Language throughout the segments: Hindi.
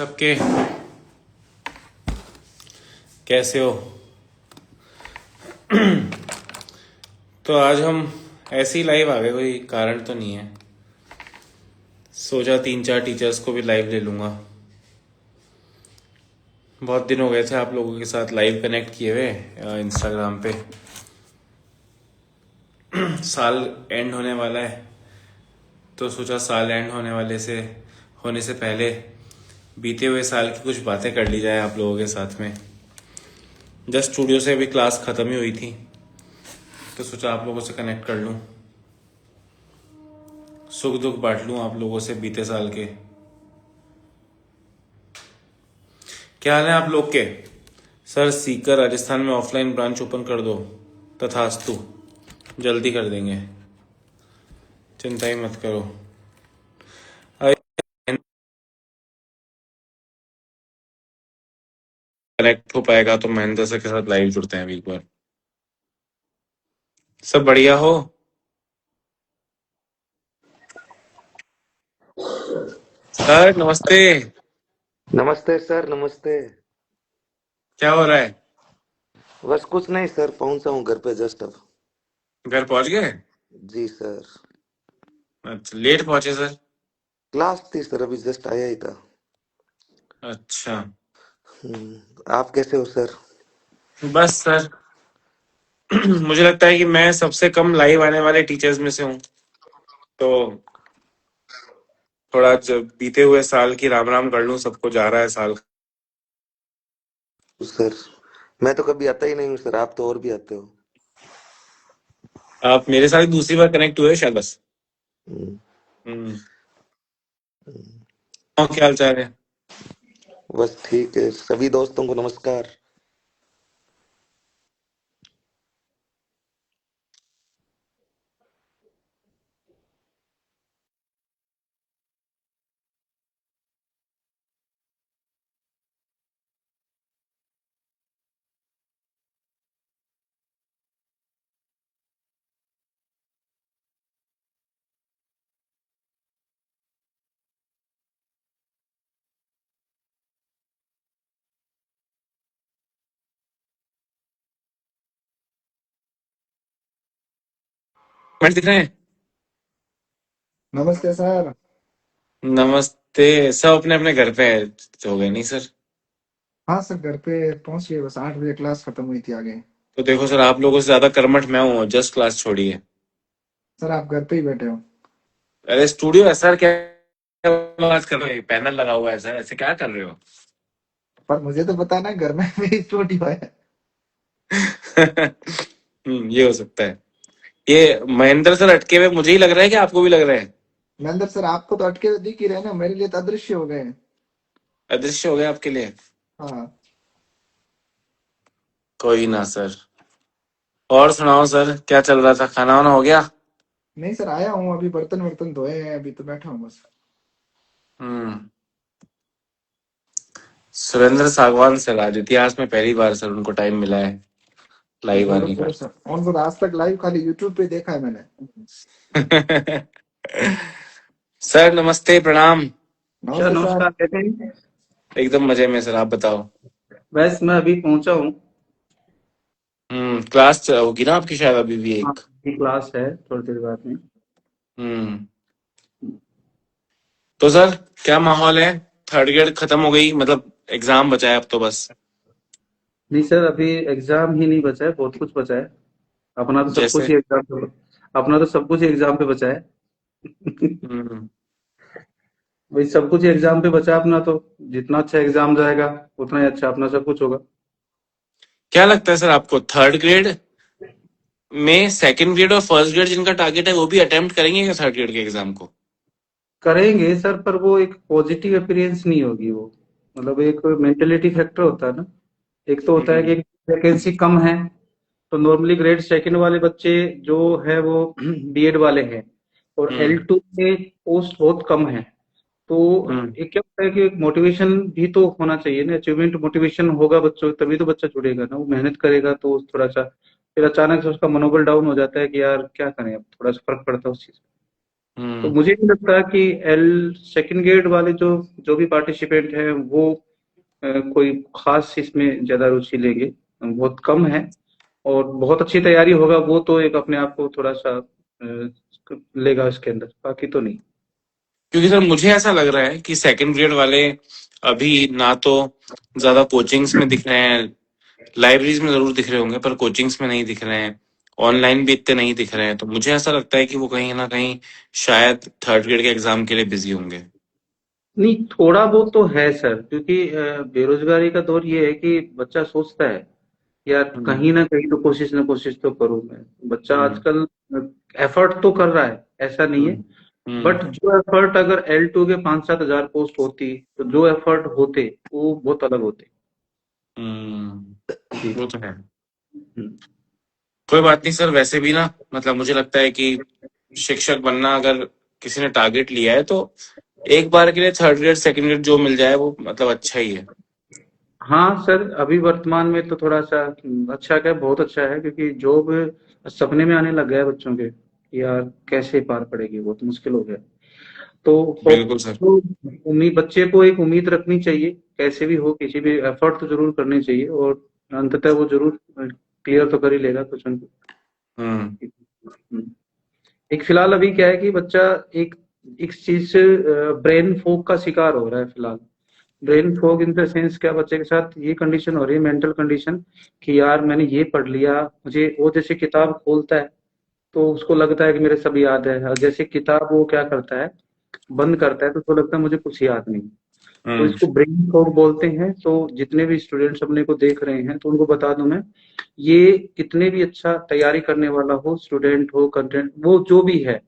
सबके कैसे हो। तो आज हम ऐसे ही लाइव आ गए, कोई कारण तो नहीं है। सोचा 3-4 टीचर्स को भी लाइव ले लूँगा। बहुत दिन हो गए थे आप लोगों के साथ लाइव कनेक्ट किए हुए इंस्टाग्राम पे। साल एंड होने वाला है तो सोचा साल एंड होने से पहले बीते हुए साल की कुछ बातें कर ली जाए आप लोगों के साथ में। जस्ट स्टूडियो से अभी क्लास ख़त्म ही हुई थी तो सोचा आप लोगों से कनेक्ट कर लूँ, सुख दुख बांट लूँ आप लोगों से बीते साल के। क्या हाल है आप लोग के। सर सीकर राजस्थान में ऑफलाइन ब्रांच ओपन कर दो। तथास्तु, जल्दी कर देंगे, चिंता ही मत करो। कनेक्ट हो पाएगा तो महेंद्र सर के साथ लाइव जुड़ते हैं अभी एक बार। सब बढ़िया हो। सर नमस्ते। नमस्ते सर, नमस्ते। क्या हो रहा है। बस कुछ नहीं सर, पहुंचा हूँ घर पे जस्ट अब। घर पहुंच गए। जी सर। अच्छा, लेट पहुंचे सर। क्लास थी सर, अभी जस्ट आया ही था। अच्छा। आप कैसे हो सर? बस सर मुझे लगता है कि मैं सबसे कम लाइव आने वाले टीचर्स में से हूँ। तो थोड़ा बीते हुए साल की राम राम कर लूं, सबको जा रहा है साल। सर मैं तो कभी आता ही नहीं हूँ सर, आप तो और भी आते हो। आप मेरे साथ दूसरी बार कनेक्ट हुए शायद बस। हम्म, हम्म। और क्या हाल चाल है। बस ठीक है, सभी दोस्तों को नमस्कार। कमेंट दिख रहे हैं। नमस्ते सर। नमस्ते। सब अपने अपने घर पे हो गए नहीं सर। हाँ सर, घर पे पहुंच गए, बस 8 बजे क्लास खत्म हुई थी आगे। तो देखो सर, आप लोगों से ज्यादा कर्मठ मैं हूँ, जस्ट क्लास छोड़ी है। सर आप घर पे ही बैठे हो? अरे स्टूडियो है सर, क्या क्या बात कर रहे हो, पैनल लगा हुआ है सर, ऐसे क्या कर रहे हो। पर मुझे तो पता ना, घर में मेरी स्टूडियो है। ये हो सकता है। ये महेंद्र सर अटके हुए मुझे ही लग रहा है कि आपको भी लग रहा है। महेंद्र सर आपको तो अटके हुए दिख ही रहे ना, मेरे लिए तो अदृश्य हो गए। अदृश्य हो गया आपके लिए। हाँ। कोई ना सर। और सुनाओ सर, क्या चल रहा था, खाना वाना हो गया। नहीं सर, आया हूँ अभी, बर्तन वर्तन धोए हैं, अभी तो बैठा हूँ बस। हम्म। सुरेंद्र सागवान सर आज इतिहास में पहली बार सर उनको टाइम मिला है लाइव जरूर आने का। जरूर सर, उनको तो आज तक लाइव खाली यूट्यूब पे देखा है मैंने। सर नमस्ते, प्रणाम। सर नमस्ते सर। नमस्कार, कैसे हैं? एकदम मजे में सर, आप बताओ। बस मैं अभी पहुंचा हूँ। क्लास होगी ना आपकी शायद अभी भी हाँ, एक। की क्लास है थोड़ी देर बाद में। हम्म। तो सर क्या माहौल है। थर्ड ग्रेड खत्म हो गई, मतलब एग्जाम बचा है अब तो बस। नहीं सर, अभी एग्जाम ही नहीं बचा है, बहुत कुछ बचा है। अपना तो सब कुछ जैसे। ही एग्जाम पे अपना तो सब कुछ ही एग्जाम पे बचा है। हम्म। भाई सब कुछ ही एग्जाम पे बचा है अपना तो। जितना अच्छा एग्जाम जाएगा उतना ही अच्छा अपना सब कुछ होगा। क्या लगता है सर आपको, थर्ड ग्रेड में सेकंड ग्रेड और फर्स्ट ग्रेड जिनका टारगेट है वो भी अटेम्प्ट करेंगे क्या थर्ड ग्रेड के एग्जाम को। करेंगे सर, पर वो एक पॉजिटिव अपीयरेंस नहीं होगी वो। मतलब एक मेंटेलिटी फैक्टर होता है ना। एक तो होता है कि हम्म। वैकेंसी कम है, तो नॉर्मली ग्रेड सेकंड वाले बच्चे जो है वो बीएड वाले हैं, और हम्म। L2 में पोस्ट बहुत कम है। तो हम्म। एक क्या होता है कि मोटिवेशन भी तो होना चाहिए ना, अचीवमेंट मोटिवेशन होगा बच्चों तभी तो बच्चा जुड़ेगा ना, वो मेहनत करेगा तो थोड़ा सा। फिर अचानक से उसका मनोबल डाउन हो जाता है कि यार क्या करें, अब थोड़ा सा फर्क पड़ता है उस चीज तो मुझे नहीं लगता कि एल सेकंड ग्रेड वाले जो जो भी पार्टिसिपेंट हैं वो कोई खास इसमें ज्यादा रुचि लेंगे, बहुत कम है। और बहुत अच्छी तैयारी होगा वो तो एक अपने आप को थोड़ा सा लेगा इसके अंदर, बाकी तो नहीं। क्योंकि सर मुझे ऐसा लग रहा है कि सेकंड ग्रेड वाले अभी ना तो ज्यादा कोचिंग्स में दिख रहे हैं, लाइब्रेरीज में जरूर दिख रहे होंगे पर कोचिंग्स में नहीं दिख रहे हैं, ऑनलाइन भी इतने नहीं दिख रहे हैं। तो मुझे ऐसा लगता है कि वो कहीं ना कहीं शायद थर्ड ग्रेड के एग्जाम के लिए बिजी होंगे। नहीं, थोड़ा बहुत तो है सर, क्योंकि बेरोजगारी का दौर ये है कि बच्चा सोचता है यार हम्म। कहीं ना कोशिश तो करूं मैं। बच्चा हम्म। आजकल एफर्ट तो कर रहा है, ऐसा नहीं है। हम्म। हम्म। बट जो एफर्ट अगर L2 के 5-7 हजार पोस्ट होती तो जो एफर्ट होते वो बहुत अलग होते। जी। वो तो है। हम्म। कोई बात नहीं सर, वैसे भी ना मतलब मुझे लगता है कि शिक्षक बनना अगर किसी ने टारगेट लिया है तो एक बार के लिए थर्ड ग्रेड सेकंड ग्रेड जो मिल जाए वो मतलब अच्छा ही है। हाँ सर, अभी वर्तमान में तो थोड़ा सा अच्छा क्या, बहुत अच्छा है, क्योंकि जॉब सपने में आने लग गया है बच्चों के कि यार कैसे पार पड़ेगी, बहुत मुश्किल हो गया। तो बिल्कुल सर। तो उम्मीद, बच्चे को एक उम्मीद रखनी चाहिए, कैसे भी हो किसी भी एफर्ट तो जरूर करने चाहिए, और अंततः वो जरूर क्लियर तो कर ही लेगा कुछ न हम्म। कुछ। एक फिलहाल अभी क्या है कि बच्चा एक एक चीज से ब्रेन फॉग का शिकार हो रहा है फिलहाल। Brain fog in the sense क्या, बच्चे के साथ ये कंडीशन हो रही है, मेंटल कंडीशन, कि यार मैंने ये पढ़ लिया, मुझे वो जैसे किताब खोलता है तो उसको लगता है कि मेरे सब याद है, और जैसे किताब वो क्या करता है, बंद करता है तो उसको लगता है मुझे कुछ याद नहीं। तो हम्म। इसको ब्रेन फॉग बोलते हैं। तो जितने भी स्टूडेंट्स अपने को देख रहे हैं तो उनको बता दूं मैं, ये कितने भी अच्छा तैयारी करने वाला हो, स्टूडेंट हो, कंटेंट वो जो भी है,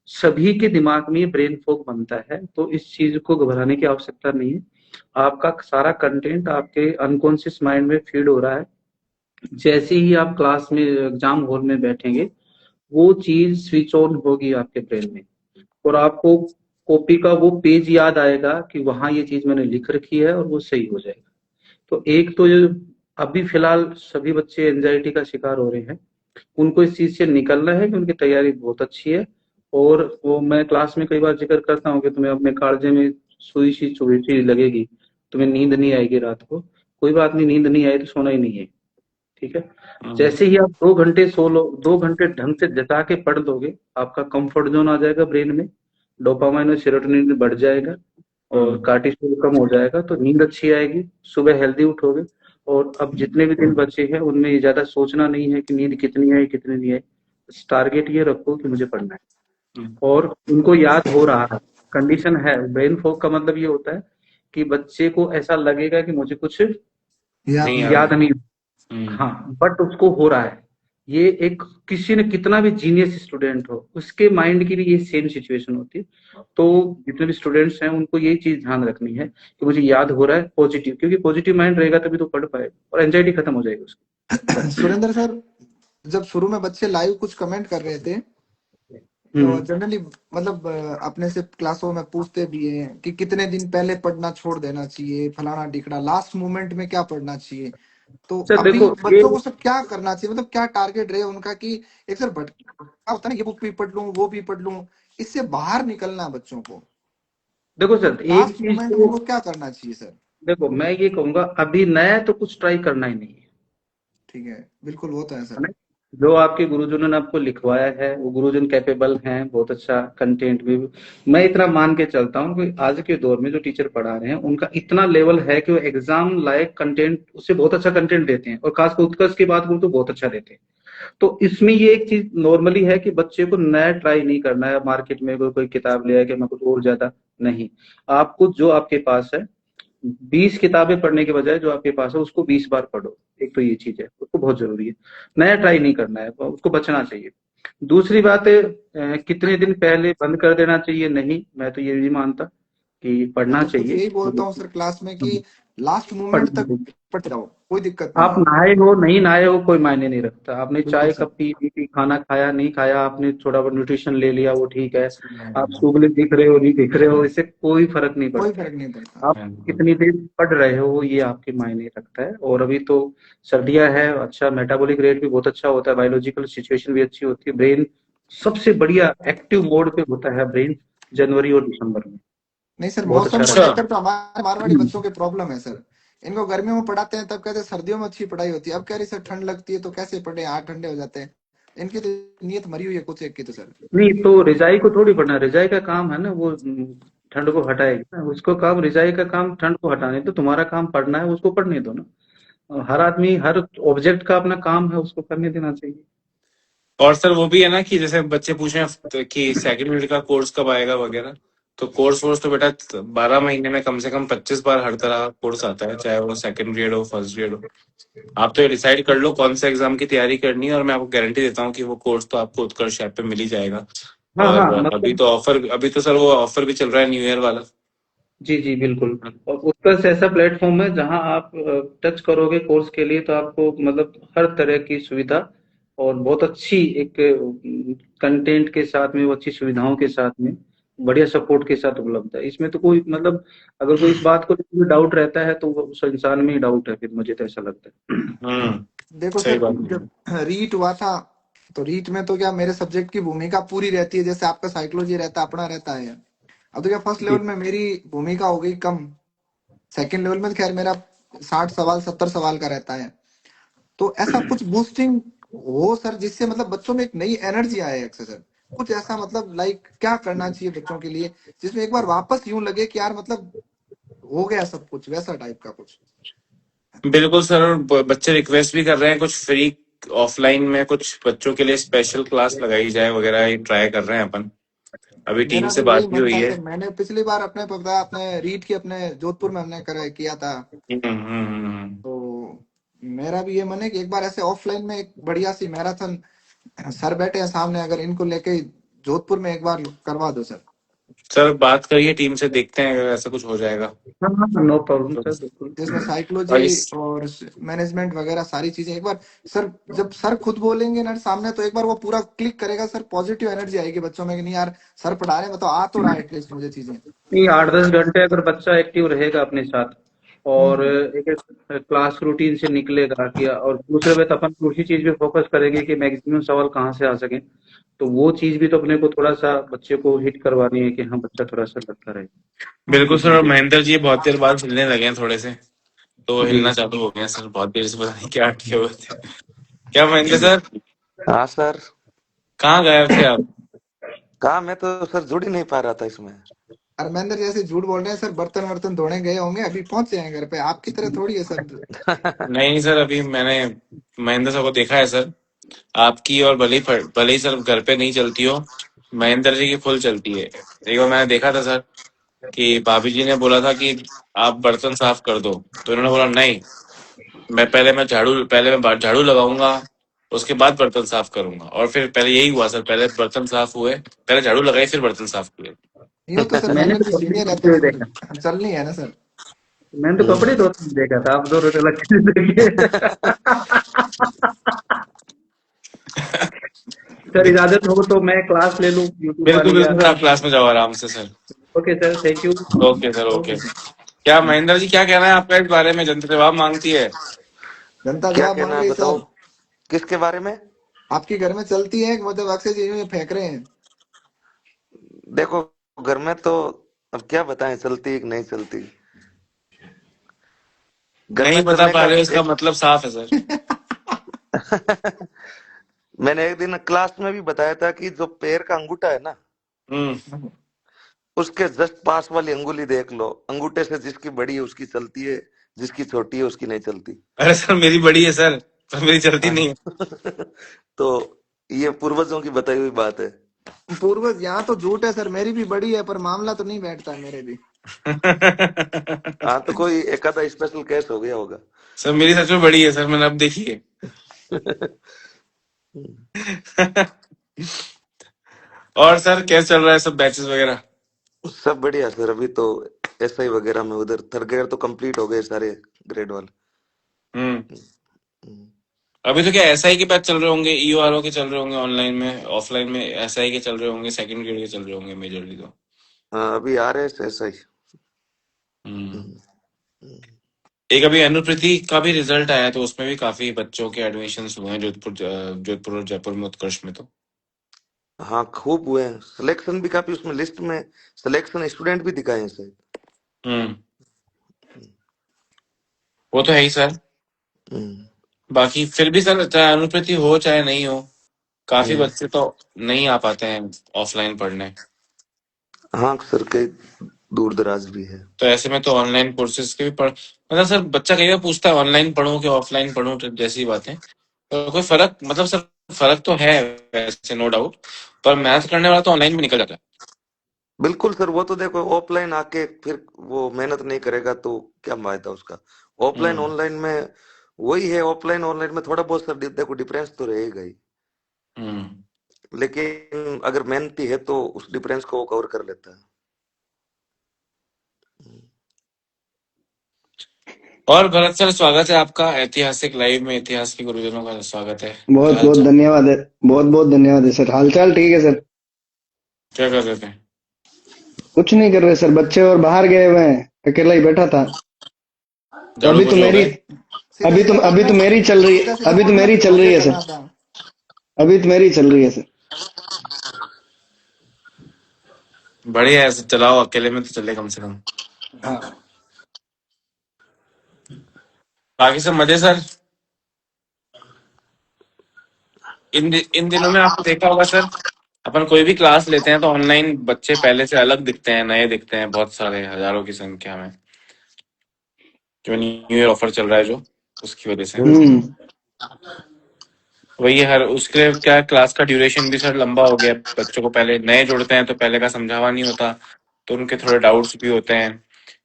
सभी के दिमाग में ये ब्रेन फॉग बनता है। तो इस चीज को घबराने की आवश्यकता नहीं है। आपका सारा कंटेंट आपके अनकॉन्शियस माइंड में फीड हो रहा है। जैसे ही आप क्लास में एग्जाम हॉल में बैठेंगे वो चीज स्विच ऑन होगी आपके ब्रेन में, और आपको कॉपी का वो पेज याद आएगा कि वहां ये चीज मैंने लिख रखी है, और वो सही हो जाएगा। तो एक तो ये अभी फिलहाल सभी बच्चे एंजाइटी का शिकार हो रहे हैं, उनको इस चीज से निकलना है कि उनकी तैयारी बहुत अच्छी है। और वो मैं क्लास में कई बार जिक्र करता हूँ कि तुम्हें अपने कालजे में सुई सी चुभी सी लगेगी, तुम्हें नींद नहीं आएगी रात को, कोई बात नहीं, नींद नहीं आई तो सोना ही नहीं है, ठीक है। हम्म। जैसे ही आप 2 घंटे सो लो, 2 घंटे ढंग से जता के पढ़ लोगे, आपका कंफर्ट जोन आ जाएगा ब्रेन में, डोपामाइन और सेरोटोनिन बढ़ जाएगा, और हम्म। कार्टिसोल कम हो जाएगा, तो नींद अच्छी आएगी, सुबह हेल्दी उठोगे। और अब जितने भी दिन बचे हैं उनमें ये ज्यादा सोचना नहीं है कि नींद कितनी आई कितनी नहीं आई, टारगेट ये रखो कि मुझे पढ़ना है, हम्म। और उनको याद हो रहा है। कंडीशन है, ब्रेन फॉग का मतलब ये होता है कि बच्चे को ऐसा लगेगा कि मुझे कुछ याद नहीं नहीं याद है। है। याद नहीं। हम्म। हाँ, बट उसको हो रहा है। ये एक, किसी ने कितना भी जीनियस स्टूडेंट हो उसके माइंड की भी ये सेम सिचुएशन होती है। तो जितने भी स्टूडेंट्स हैं उनको ये चीज ध्यान रखनी है कि मुझे याद हो रहा है, पॉजिटिव, क्योंकि पॉजिटिव माइंड रहेगा तभी तो पढ़ पाएगा, और एंजाइटी खत्म हो जाएगी उसकी। सुरेंद्र सर, जब शुरू में बच्चे लाइव कुछ कमेंट कर रहे थे तो हम्म। जनरली मतलब अपने से क्लासों में पूछते भी हैं कि कितने दिन पहले पढ़ना छोड़ देना चाहिए, फलाना टिकड़ा, लास्ट मोमेंट में क्या पढ़ना चाहिए। तो सर अभी देखो ये, बच्चों को सब क्या करना चाहिए, मतलब क्या टारगेट रहे उनका कि एक सर भटका होता है ना, ये बुक भी पढ़ लूं वो भी पढ़ लूं, इससे बाहर निकलना है बच्चों को, देखो तो सर एक लास्ट चीज मोमेंट में तो, उनको क्या करना चाहिए सर। देखो मैं ये कहूंगा अभी नया तो कुछ ट्राई करना ही नहीं है। ठीक है, बिल्कुल वो तो है है सर। ना? जो आपके गुरुजनों ने आपको लिखवाया है वो गुरुजन कैपेबल हैं, बहुत अच्छा कंटेंट भी। मैं इतना मान के चलता हूँ कि आज के दौर में जो टीचर पढ़ा रहे हैं उनका इतना लेवल है कि वो एग्जाम लायक कंटेंट, उससे बहुत अच्छा कंटेंट देते हैं, और खासकर उत्कर्ष की बात करूँ तो बहुत अच्छा देते हैं। तो इसमें ये एक चीज नॉर्मली है कि बच्चे को नया ट्राई नहीं करना है, मार्केट में कोई किताब ले आए कि मैं कुछ और ज्यादा नहीं। आपको जो आपके पास है, 20 किताबें पढ़ने के बजाय जो आपके पास है उसको 20 बार पढ़ो। एक तो ये चीज है, उसको बहुत जरूरी है, नया ट्राई नहीं करना है, उसको बचना चाहिए। दूसरी बात है, कितने दिन पहले बंद कर देना चाहिए, नहीं, मैं तो ये नहीं मानता कि मैं पढ़ना तो खुद चाहिए। यही बोलता हूँ सर क्लास में कि लास्ट मोमेंट पढ़ना तक चाहिए। पढ़ते रहो, कोई दिक्कत नहीं आप है। नहाए हो नहीं नहाए हो कोई मायने नहीं रखता, आपने बिल्कुल चाय सर। कप पी नहीं पी, खाना खाया नहीं खाया, आपने थोड़ा बहुत न्यूट्रिशन ले लिया वो ठीक है। आप सुबह दिख रहे हो नहीं दिख रहे हो, इससे कोई फर्क नहीं कोई पड़ता है। फर्क नहीं पड़ता। आप कितनी देर पढ़ रहे हो ये आपके मायने रखता है। और अभी तो सर्दियां है, अच्छा मेटाबॉलिक रेट भी बहुत अच्छा होता है, बायोलॉजिकल सिचुएशन भी अच्छी होती है, ब्रेन सबसे बढ़िया एक्टिव मोड पे होता है ब्रेन जनवरी और दिसंबर में। नहीं सर, बहुत मौसम अच्छा को अच्छा। लेकर तो हमारे मारवाड़ी बच्चों के प्रॉब्लम है सर। इनको गर्मियों में पढ़ाते हैं तब कहते हैं सर्दियों में अच्छी पढ़ाई होती है, अब कह रही सर ठंड लगती है तो कैसे पढ़े, हाथ ठंडे हो जाते हैं। इनकी तो नीयत मरी हुई है कुछ एक की तो सर। नहीं, तो रिजाई को थोड़ी पढ़ना, रिजाई का काम है ना वो ठंड को हटाएगी ना, उसको काम, रिजाई का काम ठंड को हटाने, तो तुम्हारा काम पढ़ना है, उसको पढ़ने दो ना। हर आदमी, हर ऑब्जेक्ट का अपना काम है, उसको करने देना चाहिए। और सर वो भी है ना कि जैसे बच्चे पूछ रहे हैं कि सेकंड यूनिट का कोर्स कब आएगा वगैरह, तो कोर्स तो बेटा 12 महीने में कम से कम 25 बार हर तरह का कोर्स आता है, चाहे वो सेकंड ग्रेड हो फर्स्ट ग्रेड हो। आप तो ये डिसाइड कर लो कौन से एग्जाम की तैयारी करनी है, और मैं आपको गारंटी देता हूँ कि वो कोर्स तो आपको उत्कर्ष ऐप पे मिल ही जाएगा। हाँ हाँ, और मतलब अभी तो सर वो ऑफर भी चल रहा है न्यू ईयर वाला। जी जी बिल्कुल। और उत्कर्ष ऐसा प्लेटफॉर्म है जहां आप टच करोगे कोर्स के लिए, तो आपको मतलब हर तरह की सुविधा और बहुत अच्छी एक कंटेंट के साथ में, वो अच्छी सुविधाओं के साथ में, बढ़िया सपोर्ट के साथ उपलब्ध है। इसमें तो कोई मतलब, अगर कोई इस बात को लेकर डाउट रहता है तो वो उस इंसान में ही डाउट है, फिर मुझे तो ऐसा लगता है। देखो सही सर, बात है। जब रीट हुआ था तो रीट में तो क्या मेरे सब्जेक्ट की भूमिका पूरी रहती है, जैसे आपका साइकोलॉजी रहता है, अपना रहता है। अब तो क्या फर्स्ट जी लेवल में मेरी भूमिका हो गई कम, सेकंड लेवल में तो खैर मेरा 60 सवाल 70 सवाल का रहता है। तो ऐसा कुछ बूस्टिंग हो सर, जिससे मतलब बच्चों में एक नई एनर्जी आए एक्से सर। कुछ ऐसा मतलब लाइक क्या करना चाहिए बच्चों के लिए, जिसमें एक बार वापस यूं लगे कि यार मतलब हो गया सब कुछ, वैसा टाइप का कुछ। बिल्कुल सर, और बच्चे रिक्वेस्ट भी कर रहे हैं कुछ फ्री ऑफलाइन में कुछ बच्चों के लिए स्पेशल क्लास लगाई जाए वगैरह, ये ट्राई कर रहे हैं अपन। अभी टीम मेरा से भी वही बात भी मन हुई था है। सर, मैंने पिछली बार अपने बताया, अपने रीट की अपने जोधपुर में हमने कर किया था। हम्म। तो मेरा भी ये मन है कि एक बार ऐसे ऑफलाइन में एक बढ़िया सी मैराथन, सर बैठे हैं सामने, अगर इनको लेके जोधपुर में एक बार करवा दो सर। सर बात करिए टीम से, देखते हैं अगर ऐसा कुछ हो जाएगा हाँ हाँ, नो प्रॉब्लम सर, बिल्कुल। जिसमें साइकोलॉजी और इस और मैनेजमेंट वगैरह सारी चीजें एक बार, सर जब सर खुद बोलेंगे ना सामने तो एक बार वो पूरा क्लिक करेगा सर, पॉजिटिव एनर्जी आएगी बच्चों में कि नहीं यार सर पढ़ा रहे हैं, मतलब आ तो रहा है एटलीस्ट मुझे चीजें। नहीं, 8-10 घंटे अगर बच्चा एक्टिव रहेगा अपने साथ, और हम्म। एक एक क्लास रूटीन से निकलेगा कि, और दूसरे पे तो अपन उसी चीज पे फोकस करेंगे कि मैक्सिमम सवाल कहाँ से आ सके, तो वो चीज भी तो अपने को थोड़ा सा बच्चे को हिट करवानी है कि हाँ बच्चा थोड़ा सा लगता रहे। बिल्कुल सर, और महेंद्र जी बहुत देर बाद हिलने लगे हैं थोड़े से, तो जी हिलना चालू हो गए हैं सर, बहुत देर से पता नहीं क्या अटके हुए थे। क्या महेंद्र सर, हाँ सर। कहाँ गायब थे आप? कहा, मैं तो सर जुड़ ही नहीं पा रहा था इसमें। अरमेंद्र जैसे झूठ बोल रहे हैं सर, बर्तन वर्तन धोने गए होंगे, अभी पहुंचे हैं घर पे, आपकी तरह थोड़ी है सर। नहीं सर, अभी मैंने महेंद्र सर को देखा है सर, आपकी और भले ही सर घर पे नहीं चलती हो, महेंद्र जी की फुल चलती है। एक बार मैंने देखा था सर कि भाभी जी ने बोला था कि आप बर्तन साफ कर दो, तो इन्होंने बोला नहीं, पहले मैं झाड़ू लगाऊंगा, उसके बाद बर्तन साफ करूंगा। और फिर पहले यही हुआ सर, पहले बर्तन साफ हुए, पहले झाड़ू लगाई फिर बर्तन साफ हुए। यूं तो सर मैंने महेंद्र तो जी कपड़े सीनियर है धोते तो हुए फिर देखा, चलनी है ना सर। मैंने तो कपड़े धोते हुए देखा था, आप दो रोटे लगते देखे। सर इजाजत हो तो मैं क्लास ले लूं यूट्यूब बिल्कुल वाली, या? बिल्कुल सर, आप क्लास में जाओ आराम से sir. Okay sir, thank you. Okay sir, okay. Okay sir. क्या महेंद्र जी, क्या कहना है आपका इस बारे में? जनता जवाब मांगती है। जनता क्या जवाब कहना मांग है रही बताओ, सर। किसके बारे में? आपकी घर में चलती है मतलब अक्षय जी यूं ही फेंक रहे हैं। देखो, घर में तो अब क्या बताएं, चलती है कि नहीं चलती। घर नहीं में बता चलने पा का रहे हो, इसका एक मतलब साफ है सर। मैंने एक दिन क्लास में भी बताया था कि जो पैर का अंगूठा है ना, हम्म। उसके जस्ट पास वाली अंगुली देख लो, अंगूठे से जिसकी बड़ी है उसकी चलती है, जिसकी छोटी है उसकी नहीं चलती। अरे सर मेरी बड़ी है सर, पर मेरी चलती हाँ। नहीं है। तो ये पूर्वजों की बताई हुई बात है। पूर्वज यहाँ तो झूठ है सर, मेरी भी बड़ी है पर मामला तो नहीं बैठता है मेरे भी। हाँ, तो कोई एक आधा स्पेशल केस हो गया होगा। सर मेरी सच में बड़ी है सर, मैंने अब देखी है। और सर कैसे चल रहा है सब बैचेस वगैरह? सब बढ़िया सर, अभी तो एसआई वगैरह में उधर थर्ड ग्रेड तो कंप्लीट हो गए सारे ग्रेड वाले। हम्म। हम्म। अभी तो क्या एसआई के बैच चल रहे होंगे, ईओआरओ के चल रहे होंगे ऑनलाइन में, ऑफलाइन में एसआई के चल रहे होंगे, सेकंड ग्रेड के चल रहे होंगे मेजरली तो। हाँ, अभी आ रहे हैं एसआई। हम्म। एक अभी अनुप्रीति का भी रिजल्ट आया, तो उसमें भी काफी बच्चों के एडमिशन हुए हैं जोधपुर और जयपुर में, उत्कर्ष में तो। हाँ खूब हुए हैं, सिलेक्शन भी काफी, उसमें लिस्ट में सिलेक्शन स्टूडेंट भी दिखाए हैं शायद। हम्म। वो तो है ही सर। हम्म। बाकी फिर भी सर, चाहे अनुप्रति हो चाहे नहीं हो, काफी हम्म। बच्चे तो नहीं आ पाते हैं ऑफलाइन पढ़ने। हाँ सर, कई दूर दराज भी है। तो ऐसे में तो ऑनलाइन कोर्सेज के भी पढ़, मतलब सर बच्चा कई बार पूछता है ऑनलाइन पढ़ूं कि ऑफलाइन पढ़ूं, तो जैसी बातें, तो कोई फर्क, मतलब सर फर्क तो है वैसे, नो डाउट, पर मैथ करने वाला तो ऑनलाइन भी निकल जाता है। बिल्कुल सर, वो तो देखो ऑफलाइन आके फिर वो मेहनत नहीं करेगा तो क्या फायदा उसका। ऑफलाइन हम्म। ऑनलाइन में वही है, ऑफलाइन ऑनलाइन में थोड़ा बहुत सर देखो डिफरेंस तो रहेगा ही, हम्म। लेकिन अगर मेहनती है तो उस डिफरेंस को वो कवर कर लेता है। और भरत सर, स्वागत है आपका ऐतिहासिक लाइव में, इतिहास के गुरुजनों का स्वागत है। क्या बहुत हाल बहुत चाल? धन्यवाद है। बहुत बहुत धन्यवाद है सर। हालचाल ठीक है सर। क्या कर रहे थे? कुछ नहीं कर रहे सर, बच्चे और बाहर गए हुए हैं, अकेला ही बैठा था। तो झाड़ू अभी तो पोछा हो मेरी गए? सीधा सीधा बोल रहा है, सीधा सीधा अभी तो बोल रहा है, मेरी फिर चल रही भोंगे है सर। करना था। अभी तो मेरी चल रही है सर। बढ़िया है, चलाओ, अकेले में तो चले कम से कम। हाँ बाकी सब मजे सर। इन दिनों में आपने देखा होगा सर, अपन कोई भी क्लास लेते हैं तो ऑनलाइन बच्चे पहले से अलग दिखते हैं, नए दिखते हैं, बहुत सारे हजारों की संख्या में, जो न्यू ईयर ऑफर चल रहा है जो, उसकी वजह से। हम्म। वही हर उसके लिए क्या, क्लास का ड्यूरेशन भी सर लंबा हो गया, बच्चों को पहले नए जुड़ते हैं तो पहले का समझावा नहीं होता, तो उनके थोड़े डाउट्स भी होते हैं।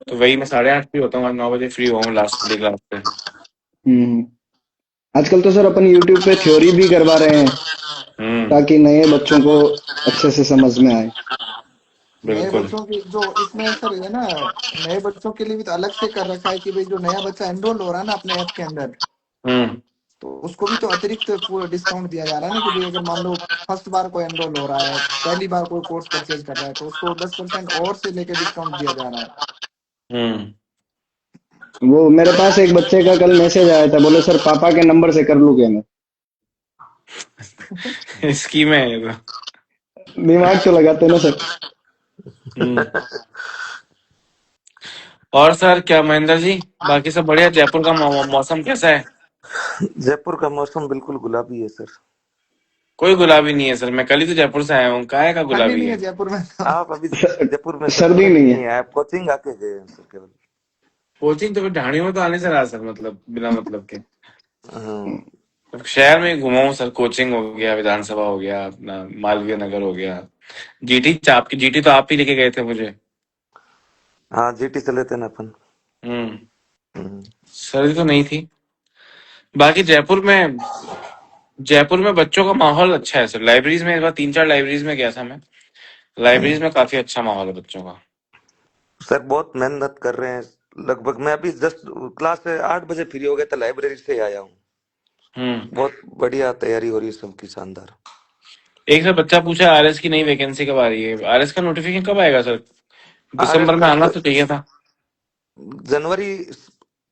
तो वही मैं 8:30 भी होता हूँ, आज 9 बजे फ्री हुआ हूँ लास्ट वाली क्लास पे। हम्म। आजकल तो सर अपन यूट्यूब पे थ्योरी भी करवा रहे हैं, हम्म। ताकि नए बच्चों को अच्छे से समझ में आए। नए बिल्कुल। बच्चों की जो इसमें सर है ना, नए बच्चों के लिए भी तो अलग से कर रखा है कि भाई जो नया बच्चा एनरोल हो रहा है ना अपने ऐप के अंदर, हम्म। तो उसको भी तो अतिरिक्त पूरा डिस्काउंट दिया जा रहा है ना, कि भाई अगर मान लो फर्स्ट बार कोई एनरोल हो रहा है, पहली बार कोई कोर्स परचेज कर रहा है, तो उसको 10% और से लेके डिस्काउंट दिया जा रहा है। हम्म। वो मेरे पास एक बच्चे का कल मैसेज आया था, बोले सर पापा के नंबर से कर लूं क्या मैं। स्कीम है ये तो। दिमाग तो लगाते हैं ना सर। हम्म। और सर क्या महेंद्र जी, बाकी सब बढ़िया? जयपुर का मौसम कैसा है? जयपुर का मौसम बिल्कुल गुलाबी है सर। कोई गुलाबी नहीं है सर, मैं कल ही तो जयपुर से आया हूँ, काहे का ठंडी गुलाबी नहीं है है? जयपुर में तो। आप अभी जयपुर में सर सर्दी ठंडी नहीं नहीं है। है, आप कोचिंग आके गए हैं सर केवल। कोचिंग तो फिर ढाणियों में तो आने से रहा सर, मतलब बिना मतलब के। हाँ। तो शहर में घुमा हूँ सर, कोचिंग हो गया, विधानसभा हो गया, अपना मालवीय नगर हो गया, जीटी चाप की, जीटी तो आप ही लेके गए थे मुझे। हाँ जीटी चले थे ना अपन। हम्म। हम्म। सर्दी तो नहीं थी। बाकी जयपुर में बच्चों का माहौल अच्छा है सर, लाइब्रेरीज में इस बार 3-4 लाइब्रेरीज में गया था मैं, लाइब्रेरीज में काफी अच्छा माहौल है बच्चों का। सर बहुत मेहनत कर रहे हैं, लगभग मैं अभी जस्ट क्लास से 8 बजे फ्री हो गया था, लाइब्रेरी से ही आया हूँ। हम्म। बहुत बढ़िया तैयारी हो रही है सबकी, शानदार। एक सर बच्चा पूछा आरएस की नई वैकेंसी कब आ रही है, आरएस का नोटिफिकेशन कब आएगा सर? आरएस दिसंबर में का आना तो चाहिए था। जनवरी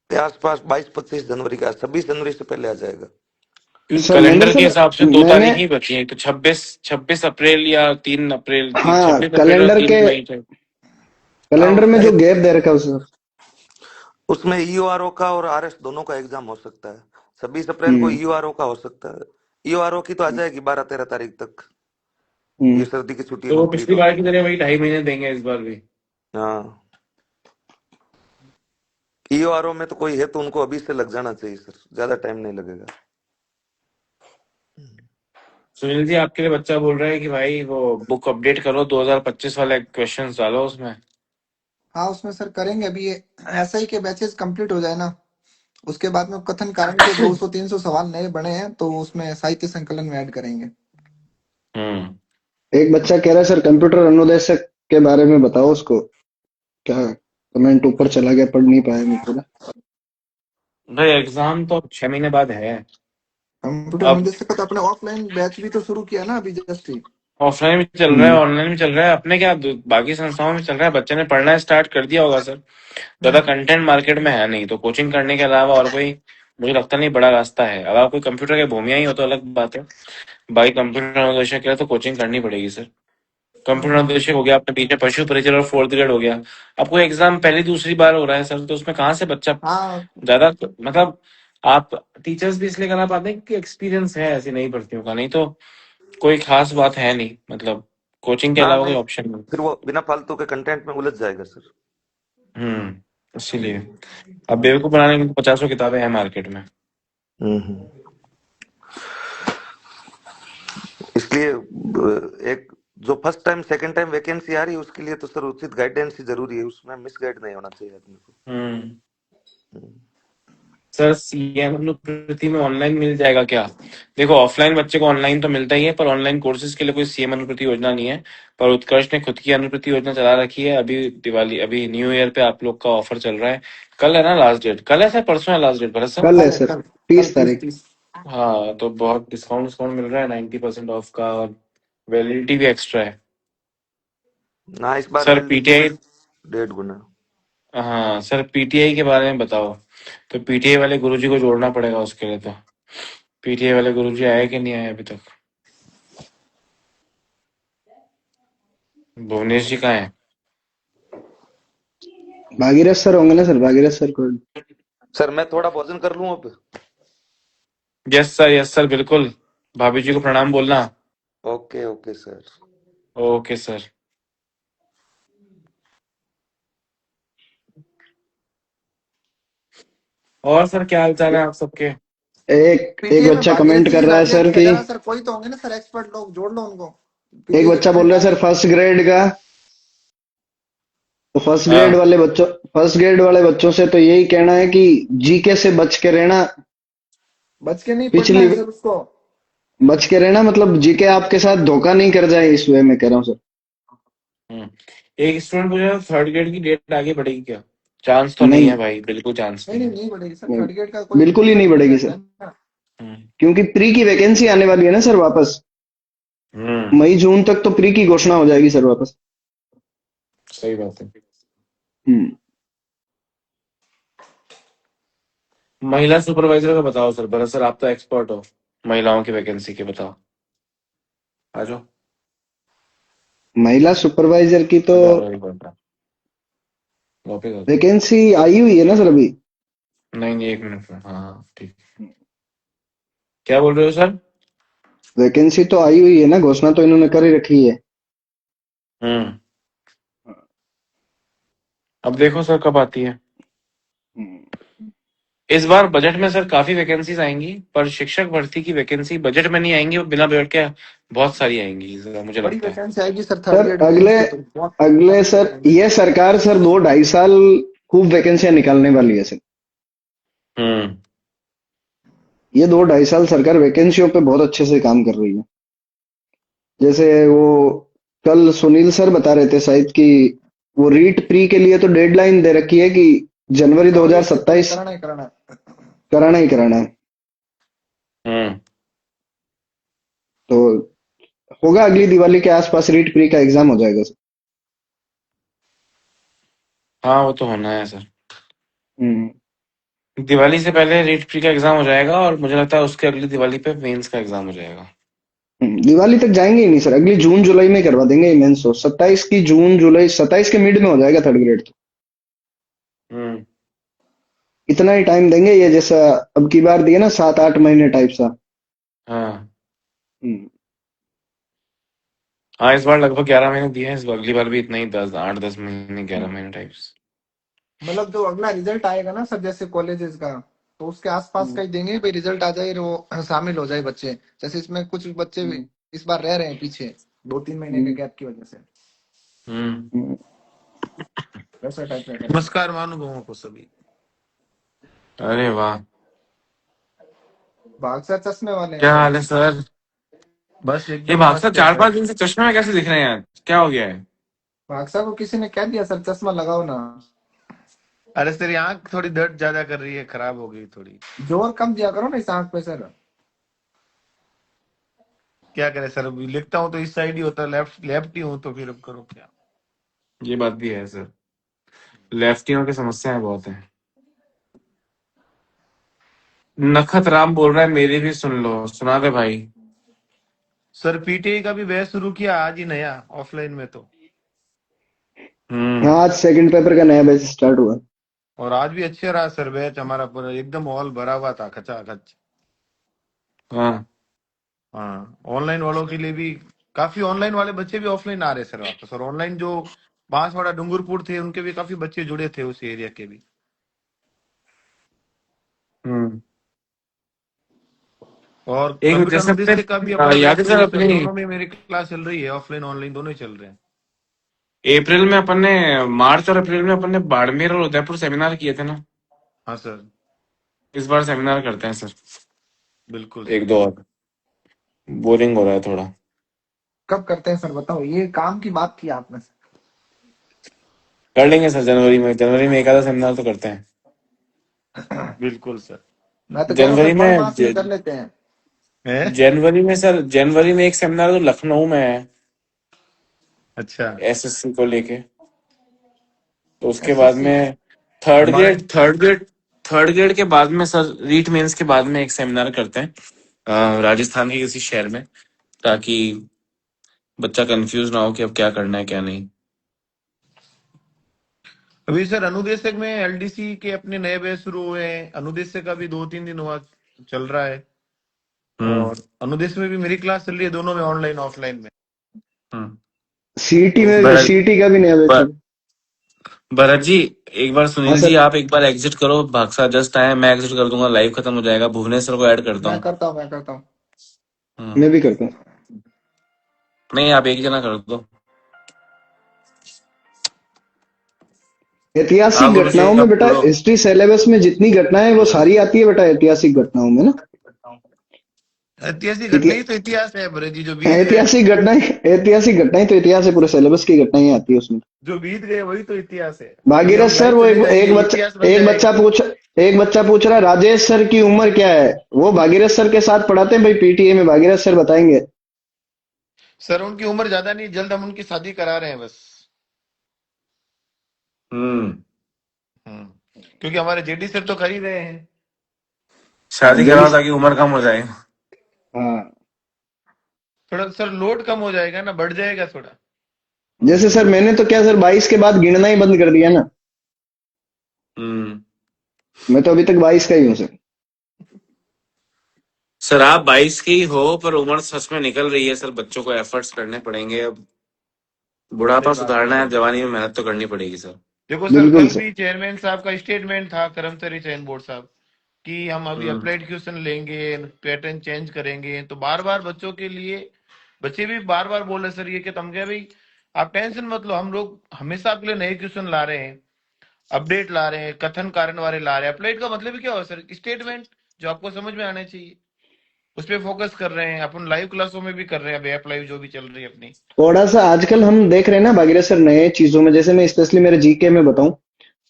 के आसपास, 22-25 जनवरी का, 26 जनवरी से पहले आ जाएगा। क्योंकि सर मैंने कैलेंडर के सर हिसाब से दो मैंने तारीख ही बची है, तो 26 अप्रैल या 3 अप्रैल, हाँ 26 अप्रैल और 3 मई से। कैलेंडर में जो हाँ, गैप दे रखा है सर। उसमें ईओआरओ का और आरएस दोनों का एग्जाम हो सकता है। 26 अप्रैल को हम्म। ईओआरओ का हो सकता है। ईओआरओ की तो आ जाएगी 12-13 तारीख तक, हम्म। ये सर्दी की छुट्टी तो वो मिलती है पिछली तो। बार की तरह वही 2.5 महीने देंगे इस बार भी? हाँ, ईओआरओ में तो कोई है तो उनको अभी से लग जाना चाहिए सर, ज्यादा टाइम नहीं लगेगा। सुनील जी, आपके लिए बच्चा बोल रहा है कि भाई वो बुक अपडेट करो, 2025 वाले क्वेश्चंस डालो उसमें। हाँ उसमें सर करेंगे अभी, ये ऐसा ही के बैचेस कंप्लीट हो जाए ना, उसके बाद में कथन कारण के 200-300 सवाल नए बने हैं, तो उसमें साहित्य संकलन में ऐड करेंगे। हम्म। एक बच्चा कह रहा है सर कंप्यूटर अनुदेशक के बारे में बताओ उसको। क्या कमेंट ऊपर चला गया, पढ़ नहीं पाया मैं पूरा। भाई एग्जाम तो 6 महीने बाद है। कंप्यूटर अब अनुदेशक का तो अपने ऑफलाइन बैच भी तो शुरू किया ना अभी जस्ट ही। ऑफलाइन भी चल रहा है, हम्म। ऑनलाइन भी चल रहा है, अपने क्या बाकी संस्थाओं में चल रहा है, बच्चे ने पढ़ना स्टार्ट कर दिया होगा सर। ज्यादा हम्म। कंटेंट मार्केट में है नहीं, तो कोचिंग करने के अलावा और कोई मुझे लगता नहीं बड़ा रास्ता है। अब आप कोई कंप्यूटर के भूमिया ही हो तो अलग बात है, भाई कंप्यूटर अनुदेशक के लिए तो कोचिंग करनी पड़ेगी सर। कंप्यूटर अनुदेशक हो गया, आपने बीच में पशु परिचय और फोर्थ ग्रेड हो गया, आपको एग्जाम पहली दूसरी बार हो रहा है सर, तो उसमें कहाँ से बच्चा हाँ ज्यादा मतलब आप टीचर्स भी इसलिए करा पाते हैं कि एक्सपीरियंस है ऐसी नई भर्तियों का, नहीं तो कोई खास बात है नहीं, मतलब कोचिंग के हाँ अलावा कोई नहीं, ऑप्शन नहीं। फिर वो बिना फालतू के कंटेंट में उलझ जाएगा सर। इसीलिए अब बेवकूफ बनाने की 50 किताबें हैं मार्केट में। हम्म। इसलिए एक जो first time second time vacancy आ रही है उसके लिए तो सर उचित गाइडेंस ही जरूरी है, उसमें मिस गाइड नहीं होना चाहिए आदमी को। हम्म सर सीएम अनुकृति में ऑनलाइन मिल जाएगा क्या? देखो ऑफलाइन बच्चे को ऑनलाइन तो मिलता ही है, पर ऑनलाइन कोर्सेज के लिए कोई सीएम अनुकृति योजना नहीं है। पर उत्कर्ष ने खुद की अनुकृति योजना चला रखी है। अभी दिवाली, अभी न्यू ईयर पे आप लोग का ऑफर चल रहा है। कल है ना लास्ट डेट? कल है सर, परसों है लास्ट डेट भरत सर? कल है कल है सर, कल। कल 30 तारीख। 30। हाँ तो बहुत डिस्काउंट मिल रहा है, 90% ऑफ का, और वैलिडिटी भी एक्स्ट्रा है। ना इस बार सर वैलिडिटी पीटीआई, 1.5 गुना। हाँ सर पीटीआई के बारे में बताओ। तो पीटीआई वाले गुरुजी को जोड़ना पड़ेगा उसके लिए, तो पीटीआई वाले गुरुजी आए कि नहीं आए अभी तक? भुवनेश जी कहाँ है? भागीरथ सर होंगे ना सर, भागीरथ सर को। सर मैं थोड़ा भोजन कर लूं अब। यस सर बिल्कुल। भाभी जी को प्रणाम बोलना। Okay okay sir. Okay sir. और सर क्या हाल चाल है आप सबके? एक एक पीटीए में बच्चा भागीरथ कमेंट जी कर की रहा है गाड़ियां सर भी ले कि, जाना सर, कोई तो होंगे ना सर एक्सपर्ट लोग, जोड़ लो उनको। एक पीटीए के बच्चा बोल कमेंट रहा है आए सर हैं। फर्स्ट ग्रेड का, तो हाँ फर्स्ट ग्रेड वाले बच्चों से तो यही कहना है कि जीके से बच के रहना। बच के नहीं पढ़ना पिछली है सर उसको। बच के रहना, मतलब जीके आपके साथ धोखा नहीं कर जाए, इस वे में कह रहा हूँ सर। हम्म। एक स्टूडेंट पूछ रहा है थर्ड ग्रेड की डेट आगे बढ़ेगी क्या? चांस तो नहीं नहीं, है भाई, बिल्कुल चांस नहीं नहीं नहीं है। नहीं बढ़ेगी सर, नहीं, थर्ड ग्रेड का कोई बिल्कुल ही नहीं रिजल्ट नहीं बढ़ेगी रहता सर, है ना। हम्म क्योंकि प्री की वैकेंसी आने वाली है ना सर वापस। हम्म, मई जून तक तो प्री की घोषणा हो जाएगी सर वापस। सही बात है। हम्म। महिला सुपरवाइजर का बताओ सर, भरत सर आप तो एक्सपर्ट हो महिलाओं की वैकेंसी के, बताओ। आ जाओ। महिला सुपरवाइजर की तो आ जाओ वापिस आ जाओ। वैकेंसी आई हुई है ना सर अभी। नहीं नहीं, एक मिनट में, हाँ हाँ ठीक। क्या बोल रहे हो सर? वैकेंसी तो आई हुई है ना, घोषणा तो इन्होंने कर ही रखी है। हम्म। अब देखो सर कब आती है। इस बार बजट में सर काफी वैकेंसीज आएंगी, पर शिक्षक भर्ती की वैकेंसी बजट में नहीं आएंगी, वो बिना बजट के बहुत सारी आएंगी इस बार, मुझे बड़ी लगता है। वैकेंसी आएगी sir third sir grade mains अगले पे तो बहुत अगले काफी सर वैकेंसी। ये सरकार सर 2 ढाई साल खूब वैकेंसियां निकालने वाली है सर। हम्म ये 2 ढाई साल सरकार वैकेंसियों पे बहुत अच्छे से काम कर रही है। जैसे वो कल सुनील सर बता रहे थे शायद कि वो रीट प्री के लिए तो डेडलाइन दे रखी है कि जनवरी जनवरी 21 तक 2027 कराना ही कराना है। कराना ही कराना है। हम्म। तो होगा अगली दिवाली के आसपास रीट प्री का एग्जाम हो जाएगा सर। हाँ वो तो होना है सर। हम्म। दिवाली से पहले रीट प्री का एग्जाम हो जाएगा, और मुझे लगता है उसके अगली दिवाली पे मेंस का एग्जाम हो जाएगा। दिवाली तक जाएंगे ही नहीं सर, अगली जून जुलाई में करवा देंगे मेंस तो 27 की, जून जुलाई 27 के मिड में हो जाएगा थर्ड ग्रेड तो। हम्म इतना ही टाइम देंगे, ये जैसा अब की बार दिए ना 7-8 महीने टाइप सा। हाँ हम्म। हाँ, इस बार लगभग 11 महीने दिए हैं, इस बार अगली बार भी इतना ही, 8-10 महीने, 11 महीने टाइप्स। मतलब जो अगला रिजल्ट आएगा ना सर जैसे कॉलेजेस का, तो उसके आसपास का ही देंगे भाई, रिजल्ट आ जाए वो शामिल हो जाए बच्चे। जैसे इसमें कुछ बच्चे भी इस बार रह रहे हैं पीछे 2-3 महीने के गैप की वजह से, हम्म वैसा टाइप का करेंगे। नमस्कार महानुभावों को सभी। अरे वाह, भाग सर चश्मे वाले हैं क्या सर। हाल है सर? बस ये एकदम भाग सर मस्त है सर। 4-5 दिन से चश्मे में कैसे दिख रहे हैं यार, क्या हो गया है? भाग सर को किसी ने कह दिया सर चश्मा लगाओ ना। अरे सर ये आंख थोड़ी दर्द ज्यादा कर रही है, खराब हो गई थोड़ी। जोर कम दिया करो ना इस आंख पे सर। क्या करे सर, अभी लिखता हूँ तो इस साइड ही होता है, लेफ्ट लेफ्ट ही हूँ तो फिर अब करो क्या। ये बात भी है सर, लेफ्टियों की समस्याएं बहुत हैं। नखत राम बोल रहा है मेरी भी सुन लो, सुना दे भाई। सर पीटीआई का भी बैच शुरू किया आज ही नया ऑफलाइन में तो, हाँ आज सेकंड पेपर का नया बैच स्टार्ट हुआ। और आज भी अच्छे रहा सर बैच हमारा, पूरा एकदम हॉल भरा हुआ था खचाखच। हाँ हाँ ऑनलाइन वालों के लिए भी काफी, ऑनलाइन वाले बच्चे भी ऑफलाइन आ रहे सर वापस, और ऑनलाइन जो बांसवाड़ा डूंगरपुर थे उनके भी काफी बच्चे जुड़े थे उस एरिया के भी। हम्म। और एक कंप्यूटर जैसे अनुदेश का भी अपना याद बैच है शुरू सर है सर, अपनी दोनों में मेरी क्लास चल रही है, ऑफलाइन ऑनलाइन दोनों ही चल रहे हैं। अप्रैल में अपन ने, मार्च और अप्रैल में अपन ने बाड़मेर और उदयपुर सेमिनार किए थे ना। हाँ सर इस बार सेमिनार करते हैं सर, बिल्कुल एक सर। दो और। बोरिंग हो रहा है थोड़ा। कब करते हैं सर बताओ, ये काम की बात की आपने। कर लेंगे सर जनवरी में एक आधा सेमिनार तो करते हैं। बिल्कुल सर। मैं तो कह रहा हूँ सर जनवरी पर में मास में कर लेते हैं। है जनवरी में सर, जनवरी में एक सेमिनार तो लखनऊ में है अच्छा। एसएससी को लेके। तो उसके बाद एसएससी। में थर्ड हमारे grade third grade third grade के बाद में सर, रीट मेंस के बाद में एक सेमिनार करते हैं राजस्थान के किसी शहर में, ताकि बच्चा कंफ्यूज ना हो कि अब क्या करना है क्या नहीं। अभी सर अनुदेशक में एलडीसी के अपने नए बैच शुरू हुए हैं, अनुदेशक का भी 2-3 दिन हुआ चल रहा है, हम्म और अनुदेश में भी मेरी क्लास चल रही है, दोनों में ऑनलाइन ऑफलाइन में। हम्म। सीईटी तो में, भरत सीईटी का भी नया बैच भ- है। भरत जी, एक बार हाँ सुनील जी सर। आप एक बार एग्जिट करो, भागसा जस्ट आए, मैं एग्जिट कर दूंगा, लाइव खत्म हो जाएगा। भुवनेश्वर को ऐड करता हूँ। मैं करता हूँ। हम्म। मैं भी करता हूँ। नहीं आप एक जना कर दो। हाँ ऐतिहासिक गुरु जी घटनाओं में आप बेटा बोलो। हिस्ट्री सिलेबस में जितनी घटनाएं वो सारी आती है बेटा ऐतिहासिक घटनाओं में ना। ऐतिहासिक घटना इति- ही तो इतिहास है भरत जी, जो बीत गए, ऐतिहासिक घटनाएं तो इतिहास है, पूरे सिलेबस की घटनाएं आती है उसमें। जो बीत गए वही तो इतिहास है। अभी भागीरथ हम सर लाइव वो चले एक जाएंगे ये बच्चा, इतिहास बन जाएगा। एक बच्चा पूछ रहा राजेश सर की उम्र क्या है, वो भागीरथ सर के साथ पढ़ाते हैं भाई पीटीए में, भागीरथ सर बताएंगे। सर उनकी उम्र ज्यादा नहीं, जल्द हम उनकी शादी करा रहे हैं बस। हम्म। क्योंकि हमारे जेडी सर तो कर ही रहे हैं। हाँ शादी जेडी। कराओ ताकि उम्र कम हो जाए। हाँ थोड़ा सर लोड कम हो जाएगा ना, बढ़ जाएगा थोड़ा। जैसे सर मैंने तो क्या सर 22 के बाद गिनना ही बंद कर दिया ना। हम्म। मैं तो अभी तक 22 का ही हूँ सर। सर आप 22 की ही हो, पर उम्र सच में निकल रही है सर, बच्चों को एफर्ट्स करने पड़ेंगे अब। बुढ़ापा सही बात है सुधारना है, सर। जवानी में मेहनत तो करनी पड़ेगी सर। देखो सर बिल्कुल कल सर। भी चेयरमैन साहब का स्टेटमेंट था, कर्मचारी चयन बोर्ड साहब, कि हम अभी हम्म। अप्लाइड क्वेश्चन लेंगे, पैटर्न चेंज करेंगे। तो बार बार बच्चों के लिए, बच्चे भी बार बार बोल रहे सर ये कि तुम क्या भाई आप टेंशन मत लो, हम लोग हमेशा आपके लिए नए क्वेश्चन ला रहे हैं, अपडेट ला रहे हैं, कथन कारण वाले ला रहे हैं। अप्लाइड का मतलब क्या हो सर, स्टेटमेंट जो आपको समझ में आने चाहिए उस पर फोकस कर रहे हैं। अपन लाइव क्लासों में भी कर रहे हैं, अभी ऐप लाइव जो भी चल रही है अपनी। थोड़ा सा आजकल हम देख रहे हैं ना भागीरथ सर नए चीजों में, जैसे मैं स्पेशली मेरे जीके में बताऊं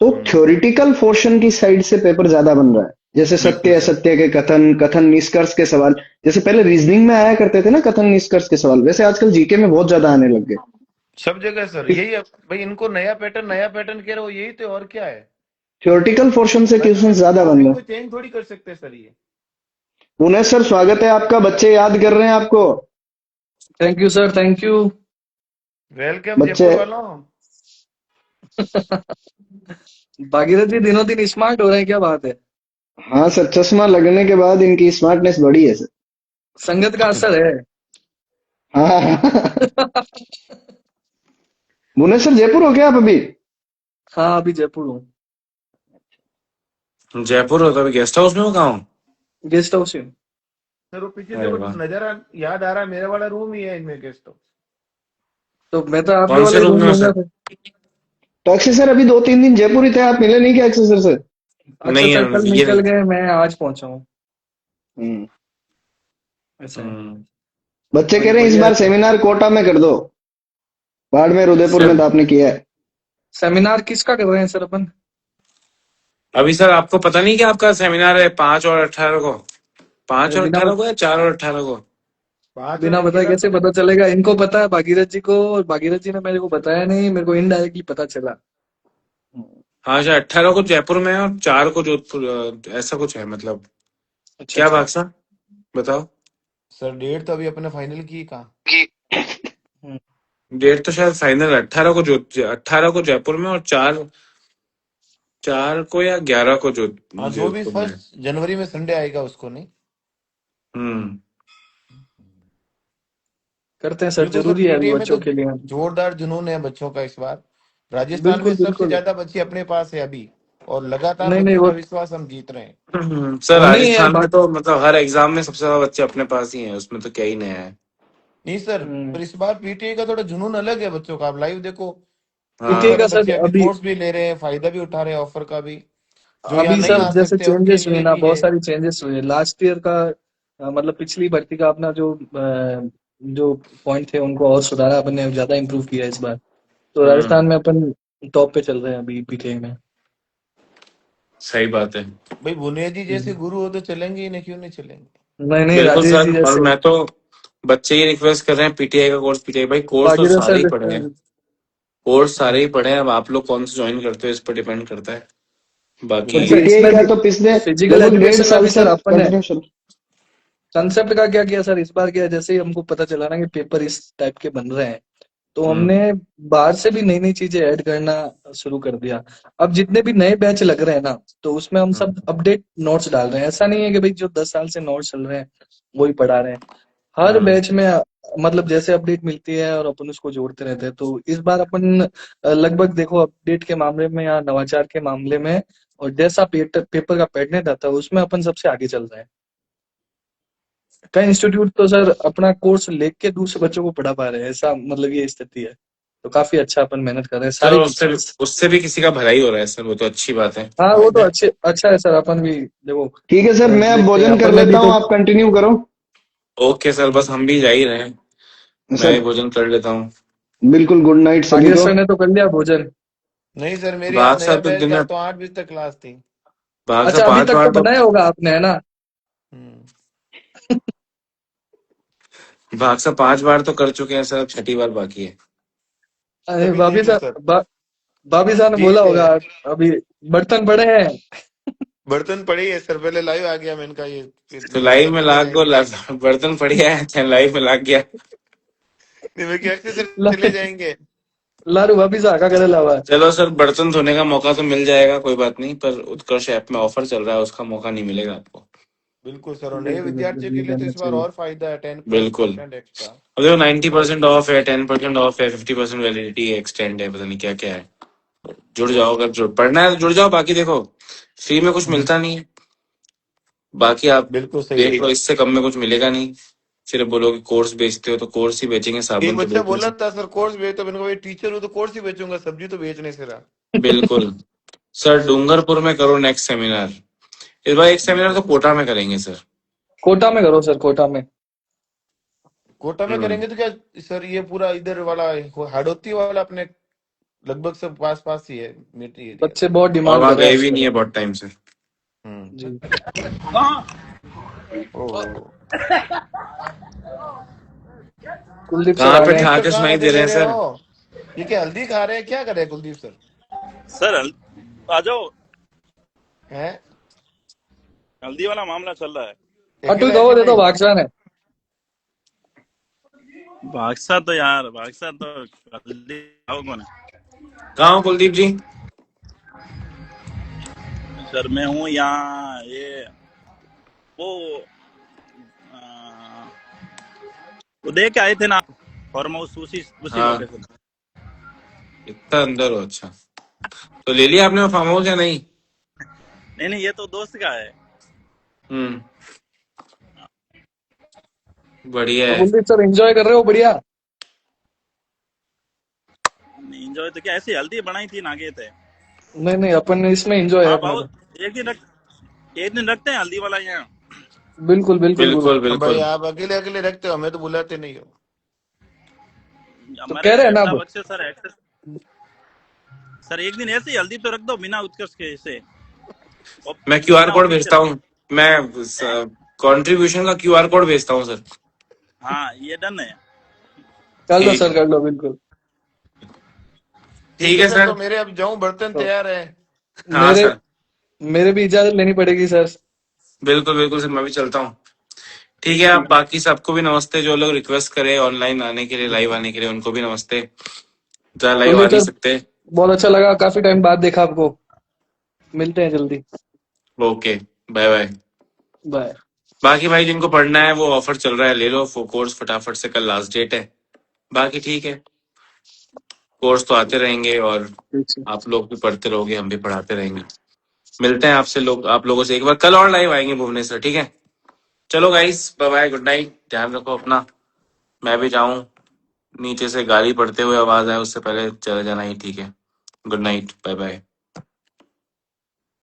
तो हम्म, थ्योरेटिकल पोर्शन की साइड से पेपर ज्यादा बन रहा है। जैसे बिल्कुल सत्य सर। असत्य के कथन, कथन निष्कर्ष के सवाल, जैसे पहले रीजनिंग में आया करते थे ना कथन निष्कर्ष के सवाल, वैसे आजकल जीके में बहुत ज्यादा आने लग गए। सब जगह सर यही भाई, इनको नया पैटर्न कह रहे हो, यही तो, और क्या है। थ्योरेटिकल पोर्शन से क्वेश्चन ज्यादा बन टॉपिक रहे को चेंज थोड़ी कर सकते सर ये। हैं। उन्हें सर स्वागत है आपका, बच्चे याद कर रहे हैं आपको। Thank you sir, thank you. Welcome बच्चे। जयपुर वालों। भागीरथ जी दिनों दिन स्मार्ट हो रहे हैं, क्या बात है। हाँ सर, चश्मा लगने के बाद इनकी स्मार्टनेस बढ़ी है सर। संगत का असर है। हाँ। भुवनेश्वर जयपुर हो क्या आप अभी? हाँ अभी जयपुर हूँ, जयपुर हो तो अभी गेस्ट हाउस में हो, कहाँ हो? गेस्ट हाउस में। सर वो पीछे अरे देखो वाह। नजारा याद आ रहा है, मेरे वाला रूम ही है इनमें गेस्ट हाउस। तो मैं तो आपके कौन से वाले रूम रूम में हो लूंगा सर? फिर। तो अक्षय सर अभी 2-3 दिन जयपुर ही थे, आप मिले नहीं क्या अक्षय सर से? अक्षय नहीं सर कल ये निकल गए, मैं आज पहुंचा हूँ। हम्म। ऐसा है। हम्म। बच्चे कह बाकी रहे हैं इस बढ़िया बार है सर। सेमिनार कोटा में कर दो। बाड़मेर उदयपुर में सर तो आपने किया है। सेमिनार किसका कर रहे हैं सर अपन? अभी सर आपको पता नहीं कि आपका सेमिनार है 5 और 18 को? 5 अरे और 18 को या 4 और 18 को? 5 और बिना बताए 11 कैसे को। पता चलेगा? इनको पता है भागीरथ जी को, और भागीरथ जी ने मेरे को बताया नहीं, मेरे को इनडायरेक्टली पता चला। हाँ शायद 18 को जयपुर में है और 4 को जोधपुर, ऐसा कुछ है मतलब। अच्छा क्या अच्छा। भाग साहब बताओ। सर डेट तो अभी अपने फाइनल की कहाँ। डेट तो शायद फाइनल 18 को जयपुर में, और 4 को या 11 को जो हाँ, जो भी जोधपुर में है। 1 जनवरी में संडे आएगा उसको नहीं। हम्म। करते हैं सर, बिल्कुल सर, जरूरी है अभी पीटीए में तो बच्चों के लिए। जोरदार जुनून है बच्चों का इस बार। राजस्थान में बिल्कुल सबसे बिल्कुल। ज्यादा बच्चे अपने पास है अभी, और लगातार नहीं नहीं बच्चों वो का विश्वास हम जीत रहे हैं। सर नहीं है राजस्थान में बात। तो मतलब हर एग्जाम में सबसे ज्यादा बच्चे अपने पास ही हैं, उसमें तो क्या ही नया है। नहीं सर, पर इस बार पीटीए का थोड़ा जुनून अलग है बच्चों का। आप लाइव देखो, बहुत पीटीए हाँ का सारे सर बच्चे अभी अभी कोर्स भी ले रहे हैं, फायदा भी उठा रहे हैं ऑफर का भी। जो यहाँ अभी नहीं सर आ जैसे सकते उनके चेंजेस हुए लिए ना, भी बहुत है। सारी चेंजेस हुए लास्ट ईयर का। मतलब पिछली भर्ती का अपना जो पॉइंट थे उनको और सुधारा अपन ने, ज्यादा इम्प्रूव किया इस बार। तो राजस्थान में अपन टॉप पे चल रहे हैं अभी पीटीए में। सही बात है। भाई भुनिया जी जैसे गुरु हो तो चलेंगे ही नहीं, क्यों नहीं चलेंगे। नहीं नहीं, बिल्कुल राजेश सर, जी और जैसे। मैं तो बच्चे ही रिक्वेस्ट कर रहे हैं पीटीआई का कोर्स। पीटीआई भाई कोर्स तो भागीरथ सारे सर ही पढ़े हैं, जैसे। कोर्स सारे ही पढ़े हैं। अब आप लोग कौन सा ज्वाइन करते हो इस पर डिपेंड करता है। तो बाकी अच्छा, पीटीआई इसमें का भी तो पिछले फिजिकल लगभग डेढ़ एजुकेशन में साल भी से सर अपन ने कंटिन्यूशन। कंसेप्ट का क्या किया सर, इस बार क्या है, जैसे ही हमको पता चला ना कि पेपर इस टाइप के बन रहे हैं, तो हम्म हमने बाहर से भी नई नई चीजें ऐड करना शुरू कर दिया। अब जितने भी नए बैच लग रहे हैं ना, तो उसमें हम सब अपडेट नोट्स डाल रहे हैं। ऐसा नहीं है कि भाई जो 10 साल से नोट्स चल रहे हैं वही पढ़ा रहे हैं। हर हम्म। बैच में मतलब जैसे अपडेट मिलती है और अपन उसको जोड़ते रहते हैं। तो इस बार अपन लगभग देखो अपडेट के मामले में या नवाचार के मामले में, और जैसा पेपर का पैटर्न रहता है उसमें अपन सबसे आगे चल रहे हैं। कई इंस्टीट्यूट तो सर अपना कोर्स लेके दूसरे बच्चों को पढ़ा पा रहे हैं, ऐसा मतलब ये स्थिति है। तो काफी अच्छा अपन मेहनत कर रहे हैं चलो सारी। उससे भी किसी का भला ही हो रहा है सर, वो तो अच्छी बात है। हाँ वो तो फायदा है। अच्छा है सर, अपन भी देखो ठीक है सर, मैं अब देखते हैं भोजन कर अपन ने भी लेता हूँ, तो। आप कंटिन्यू करो। ओके सर, बस हम भी जा ही रहे हैं। मैं भी सर भोजन कर लेता हूँ। बिल्कुल, गुड नाइट सभी भागीरथ को। सर ने तो कर लिया भोजन। नहीं सर, मेरी आज भाग नया साहब तो बैच दिन था में तो 8 बजे तक क्लास थी। भाग साहब अच्छा, अभी 5 तक बार तो तो बनाया होगा आपने, है ना? हम्म। भाग साहब 5 बार तो कर चुके हैं सर, अब 6ठी बार बाकी है। अरे तभी भाभी लेट है साहब सर। भाभी साहब ने बोला ठीक है, होगा अभी बर्तन पड़े हैं। बर्तन पड़े ही है सर, पहले लाइव आ गया मैंने कहा ये फिर तो लाइव में करते लाग गो जाएंगे। बर्तन बढ़िया है, लाइव में लाग गया। नहीं मैं क्या सर, चले ला- जाएंगे। लारू भाभी साहब का करे लावा। चलो सर, बर्तन धोने का मौका तो मिल जाएगा, कोई बात नहीं, पर उत्कर्ष ऐप में ऑफर चल रहा है, उसका मौका नहीं मिलेगा आपको। बिल्कुल सर, और नए बिल्कुल बिल्कुल, विद्यार्थियों के ये लिए तो करना इस बार चाहिए। और फायदा है, टेन बिल्कुल। Percent extra. अब देखो 90% ऑफ है, 10% ऑफ है, 50% वैलिडिटी एक्सटेंड है, पता नहीं क्या क्या है। जुड़ जाओ, अगर पढ़ना है तो जुड़ जाओ। बाकी देखो फ्री में कुछ मिलता नहीं है, बाकी आप बिल्कुल सही है देख लो, सर। इससे कम में कुछ मिलेगा नहीं। फिर बोलोगे कोर्स बेचते हो, तो कोर्स ही बेचेंगे, एक साबुन तो बच्चा बेच नहीं बोला सकते। था सर कोर्स बेच, तो मैंने कहा भाई टीचर हूँ तो कोर्स ही बेचूंगा, सब्जी तो बेच नहीं से रहा। बिल्कुल सर, डूंगरपुर में करो नेक्स्ट सेमिनार। इस बार एक सेमिनार तो कोटा में करेंगे सर। कोटा में करो सर, कोटा में। कोटा में हम्म। करेंगे तो क्या सर, ये पूरा इधर वाला हाड़ौती वाला अपने लगभग सब पास पास ही है, मिट्टी एरिया बच्चे सब। बहुत और डिमांड वहां कर रहे हैं गए भी उसका नहीं है तो। बहुत टाइम से। हम्म। जी। ओहो। कुलदीप सर कहाँ आ पे गए हैं। कुलदीप सर ठहाके कहाँ सुनाई मजे दे रहे ले हैं रहे सर। हो? ये क्या हल्दी खा रहे हैं, क्या कर रहे हैं कुलदीप सर? सर आ जाओ, हैं? हल्दी वाला मामला चल रहा है। अटू अकेला है दो कि दे दो, नहीं? भागसान है। भागसा तो यार, भागसा तो हल्दी खाओ कौन है? कहाँ हो कुलदीप जी? सर मैं हूँ यहाँ, ये वो आ, वो दे के आए थे ना फार्म हाउस, उसी उसी हाँ, लोकेशन। इतना अंदर हो, अच्छा। तो ले लिया आपने फार्म हाउस या नहीं? नहीं नहीं, ये तो दोस्त का है। हम्म, बढ़िया तो है। कुलदीप सर एंजॉय कर रहे हो? बढ़िया। एंजॉय तो क्या, ऐसी हल्दी बनाई थी ना, गए थे। नहीं नहीं, अपन इसमें एंजॉय है हाँ अपना तो। बहुत, एक दिन रखते हैं हल्दी वाला यहाँ। बिल्कुल बिल्कुल गुरु। बिल्कुल हम भाई बिल्कुल। आप अकेले अकेले रखते हो, हमें तो बुलाते नहीं हो। तो हमारे कह रहे हैं ना स्टाफ अब। अच्छे सर, एक्सेस। सर एक दिन ऐसे ही हल्दी तो रख दो बिना उत्कर्ष के, ऐसे मैं क्यूआर बिना कोड ऑफिस के भेजता रख दो। हूँ। मैं कंट्रीब्यूशन का क्यूआर कोड भेजता हूँ सर। हाँ ये डन है। कर लो ठीक सर, है। कर लो बिल्कुल। ठीक ठीक है है सर, सर। तो मेरे अब जाऊं, बर्तन तो तैयार है। हाँ मेरे सर, मेरे भी इजाजत लेनी पड़ेगी सर। बिल्कुल बिल्कुल सर, मैं भी चलता हूँ। ठीक है, आप बाकी सबको भी नमस्ते, जो लोग रिक्वेस्ट करे ऑनलाइन आने के लिए, लाइव आने के लिए, उनको भी नमस्ते। जरा लाइव आ कुलदीप नहीं सर सकते। बहुत अच्छा लगा, काफी टाइम बाद देखा आपको, मिलते हैं जल्दी। Okay, bye bye. बाय। बाकी भाई जिनको पढ़ना है वो ऑफर चल रहा है, ले लो कोर्स फटाफट से, कल लास्ट डेट है। बाकी ठीक है, कोर्स तो आते रहेंगे और ठीक सर। आप लोग भी पढ़ते रहोगे, हम भी पढ़ाते रहेंगे। मिलते हैं आपसे आप लोगों से एक बार कल और लाइव आएंगे भुवनेश्वर, ठीक है। चलो guys, bye bye, good night, ध्यान रखो अपना। मैं भी जाऊं, नीचे से गाली पड़ते हुए आवाज आए उससे पहले चले जाना ही ठीक है। Good night, bye bye.